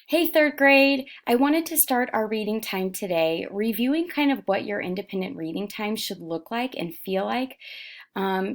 Hey, third grade. I wanted to start our reading time today, reviewing kind of what your independent reading time should look like and feel like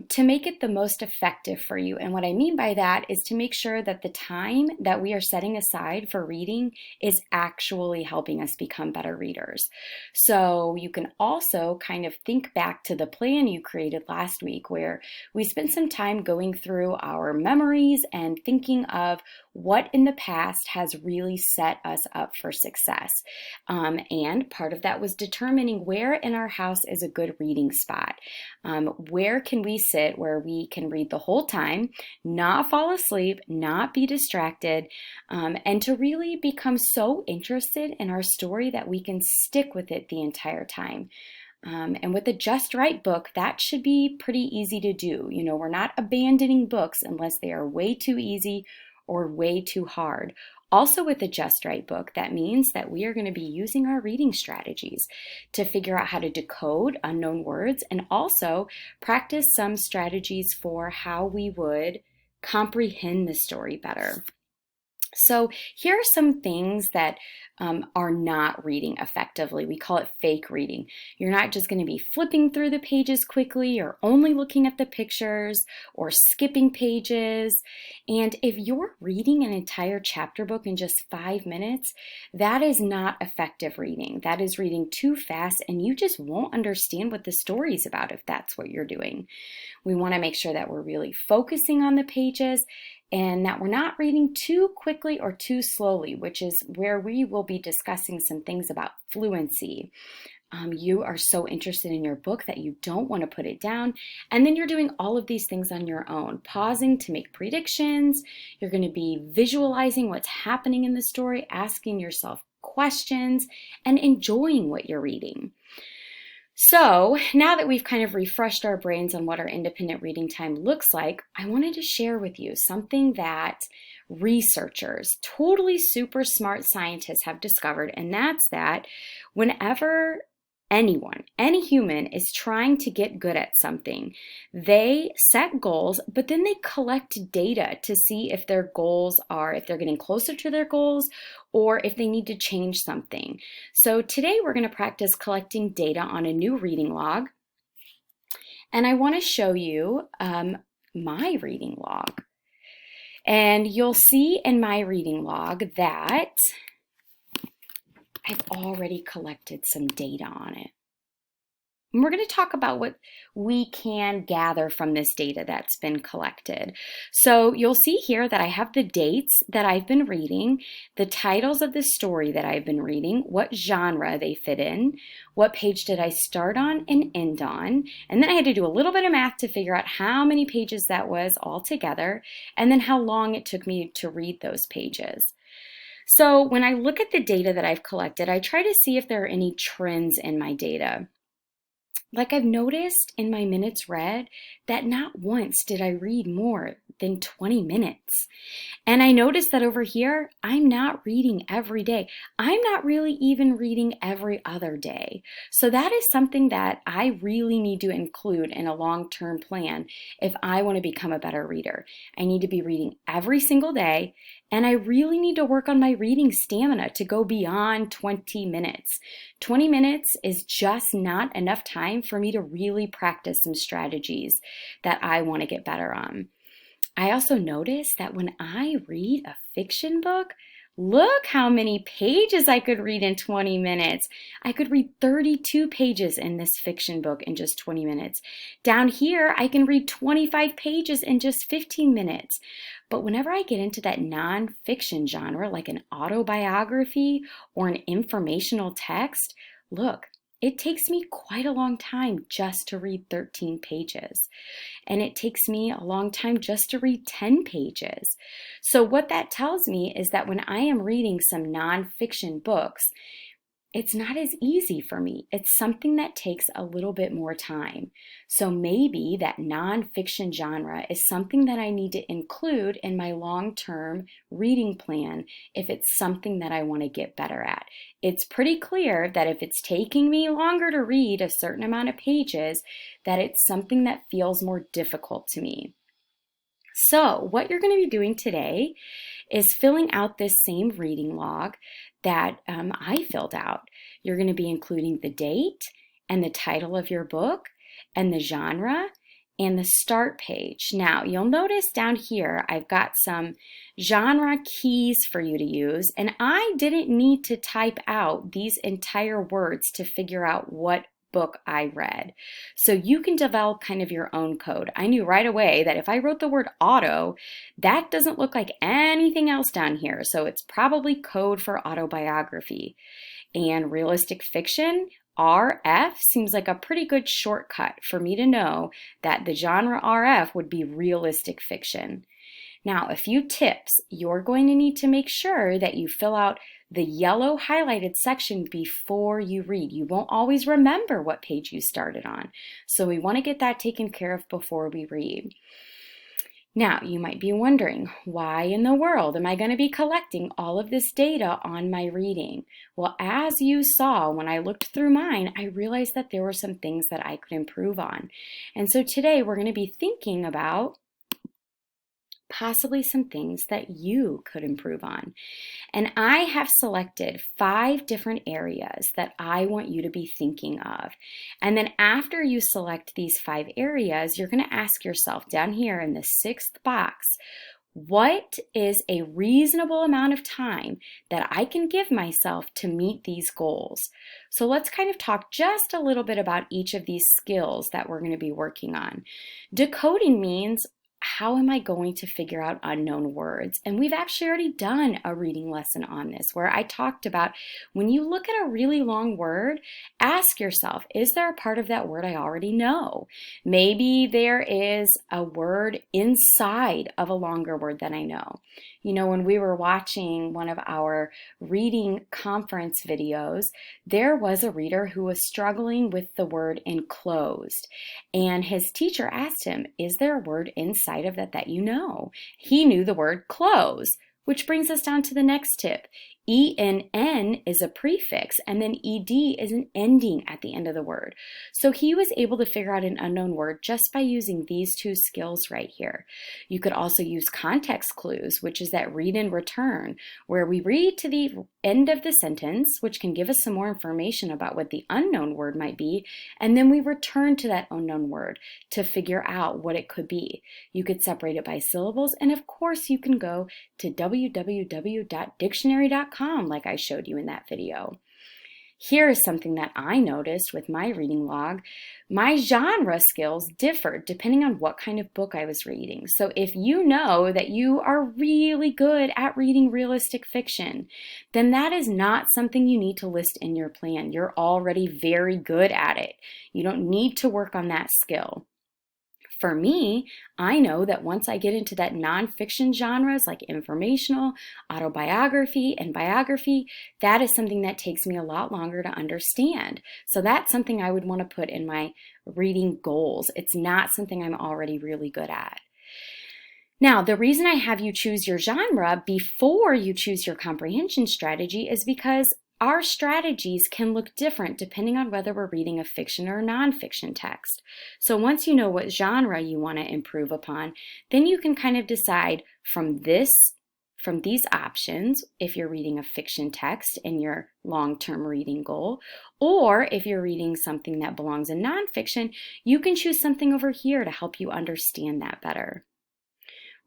to make it the most effective for you. And what I mean by that is to make sure that the time that we are setting aside for reading is actually helping us become better readers. So you can also kind of think back to the plan you created last week where we spent some time going through our memories and thinking of what in the past has really set us up for success. And part of that was determining where in our house is a good reading spot. Where can we sit where we can read the whole time, not fall asleep, not be distracted, and to really become so interested in our story that we can stick with it the entire time. And with the Just Right book, that should be pretty easy to do. You know, we're not abandoning books unless they are way too easy or way too hard. Also, with the Just Right book, that means that we are going to be using our reading strategies to figure out how to decode unknown words and also practice some strategies for how we would comprehend the story better. So here are some things that are not reading effectively. We call it fake reading. You're not just going to be flipping through the pages quickly or only looking at the pictures or skipping pages. And if you're reading an entire chapter book in just 5 minutes, that is not effective reading. That is reading too fast and you just won't understand what the story is about if that's what you're doing. We want to make sure that we're really focusing on the pages and that we're not reading too quickly or too slowly, which is where we will be discussing some things about fluency. You are so interested in your book that you don't want to put it down. And then you're doing all of these things on your own, pausing to make predictions. You're going to be visualizing what's happening in the story, asking yourself questions, and enjoying what you're reading. So now that we've kind of refreshed our brains on what our independent reading time looks like, I wanted to share with you something that researchers, totally super smart scientists have discovered, and that's that whenever anyone, any human is trying to get good at something, they set goals, but then they collect data to see if their goals are, if they're getting closer to their goals or if they need to change something. So today we're going to practice collecting data on a new reading log. And I want to show you my reading log. And you'll see in my reading log that I've already collected some data on it. And we're going to talk about what we can gather from this data that's been collected. So you'll see here that I have the dates that I've been reading, the titles of the story that I've been reading, what genre they fit in, what page did I start on and end on, and then I had to do a little bit of math to figure out how many pages that was altogether, and then how long it took me to read those pages. So when I look at the data that I've collected, I try to see if there are any trends in my data. Like I've noticed in my minutes read that not once did I read more than 20 minutes. And I noticed that over here, I'm not reading every day. I'm not really even reading every other day. So that is something that I really need to include in a long-term plan if I want to become a better reader. I need to be reading every single day, and I really need to work on my reading stamina to go beyond 20 minutes. 20 minutes is just not enough time for me to really practice some strategies that I want to get better on. I also noticed that when I read a fiction book, look how many pages I could read in 20 minutes. I could read 32 pages in this fiction book in just 20 minutes. Down here, I can read 25 pages in just 15 minutes. But whenever I get into that nonfiction genre, like an autobiography or an informational text, look, it takes me quite a long time just to read 13 pages. And it takes me a long time just to read 10 pages. So what that tells me is that when I am reading some nonfiction books, it's not as easy for me. It's something that takes a little bit more time. So maybe that nonfiction genre is something that I need to include in my long-term reading plan if it's something that I want to get better at. It's pretty clear that if it's taking me longer to read a certain amount of pages, that it's something that feels more difficult to me. So what you're going to be doing today is filling out this same reading log that I filled out. You're going to be including the date and the title of your book and the genre and the start page. Now, you'll notice down here, I've got some genre keys for you to use, and I didn't need to type out these entire words to figure out what book I read. So you can develop kind of your own code. I knew right away that if I wrote the word auto, that doesn't look like anything else down here. So it's probably code for autobiography. And realistic fiction, RF, seems like a pretty good shortcut for me to know that the genre RF would be realistic fiction. Now, a few tips. You're going to need to make sure that you fill out the yellow highlighted section before you read. You won't always remember what page you started on, so we want to get that taken care of before we read. Now, you might be wondering, why in the world am I going to be collecting all of this data on my reading? Well, as you saw when I looked through mine, I realized that there were some things that I could improve on. And so today we're going to be thinking about possibly some things that you could improve on. And I have selected 5 different areas that I want you to be thinking of. And then after you select these 5 areas, you're going to ask yourself down here in the 6th box, what is a reasonable amount of time that I can give myself to meet these goals? So let's kind of talk just a little bit about each of these skills that we're going to be working on. Decoding means, how am I going to figure out unknown words? And we've actually already done a reading lesson on this where I talked about when you look at a really long word, ask yourself, is there a part of that word I already know? Maybe there is a word inside of a longer word that I know. You know, when we were watching one of our reading conference videos, there was a reader who was struggling with the word enclosed. And his teacher asked him, is there a word inside of that you know? He knew the word close, which brings us down to the next tip. ENN is a prefix, and then ED is an ending at the end of the word. So he was able to figure out an unknown word just by using these 2 skills right here. You could also use context clues, which is that read and return, where we read to the end of the sentence, which can give us some more information about what the unknown word might be, and then we return to that unknown word to figure out what it could be. You could separate it by syllables, and of course you can go to www.dictionary.com like I showed you in that video. Here is something that I noticed with my reading log. My genre skills differed depending on what kind of book I was reading. So if you know that you are really good at reading realistic fiction, then that is not something you need to list in your plan. You're already very good at it. You don't need to work on that skill. For me, I know that once I get into that nonfiction genres like informational, autobiography, and biography, that is something that takes me a lot longer to understand. So that's something I would want to put in my reading goals. It's not something I'm already really good at. Now, the reason I have you choose your genre before you choose your comprehension strategy is because our strategies can look different depending on whether we're reading a fiction or a nonfiction text. So once you know what genre you want to improve upon, then you can kind of decide from these options, if you're reading a fiction text in your long-term reading goal, or if you're reading something that belongs in nonfiction, you can choose something over here to help you understand that better.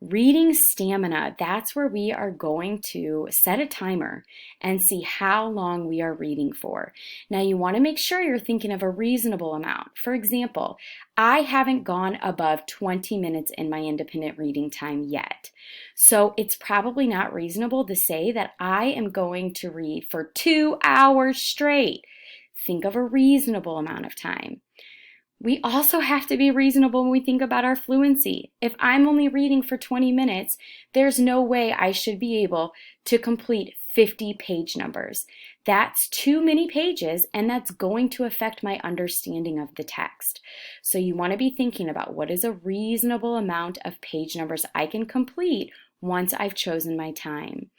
Reading stamina, that's where we are going to set a timer and see how long we are reading for. Now you want to make sure you're thinking of a reasonable amount. For example, I haven't gone above 20 minutes in my independent reading time yet. So it's probably not reasonable to say that I am going to read for 2 hours straight. Think of a reasonable amount of time. We also have to be reasonable when we think about our fluency. If I'm only reading for 20 minutes, there's no way I should be able to complete 50 page numbers. That's too many pages, and that's going to affect my understanding of the text. So you want to be thinking about what is a reasonable amount of page numbers I can complete once I've chosen my time.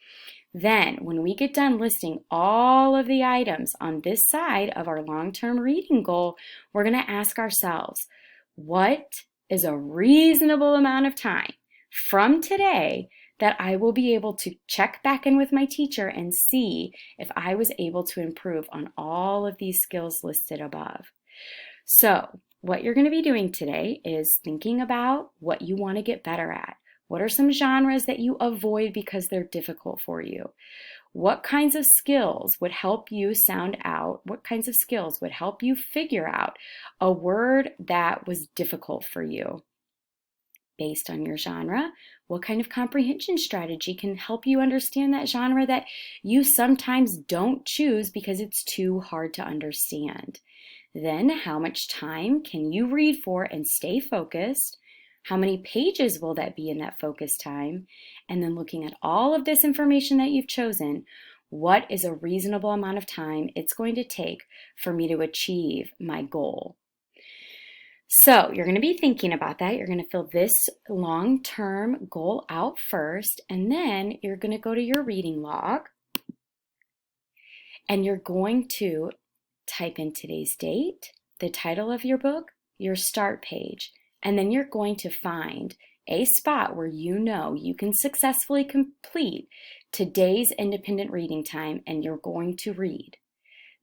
Then, when we get done listing all of the items on this side of our long-term reading goal, we're going to ask ourselves, what is a reasonable amount of time from today that I will be able to check back in with my teacher and see if I was able to improve on all of these skills listed above. So, what you're going to be doing today is thinking about what you want to get better at. What are some genres that you avoid because they're difficult for you? What kinds of skills would help you sound out? What kinds of skills would help you figure out a word that was difficult for you? Based on your genre, what kind of comprehension strategy can help you understand that genre that you sometimes don't choose because it's too hard to understand? Then, how much time can you read for and stay focused? How many pages will that be in that focus time? And then, looking at all of this information that you've chosen, what is a reasonable amount of time it's going to take for me to achieve my goal? So, you're going to be thinking about that. You're going to fill this long-term goal out first, and then you're going to go to your reading log and you're going to type in today's date, the title of your book, your start page, and then you're going to find a spot where you know you can successfully complete today's independent reading time, and you're going to read.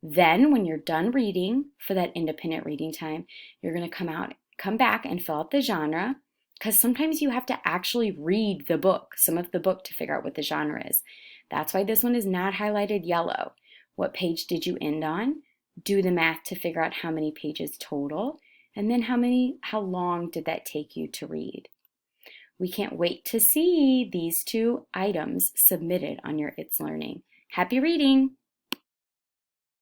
Then when you're done reading for that independent reading time, you're going to come back and fill out the genre, because sometimes you have to actually read the book, some of the book, to figure out what the genre is. That's why this one is not highlighted yellow. What page did you end on? Do the math to figure out how many pages total, and then how long did that take you to read. We can't wait to see these 2 items submitted on your It's Learning. Happy reading!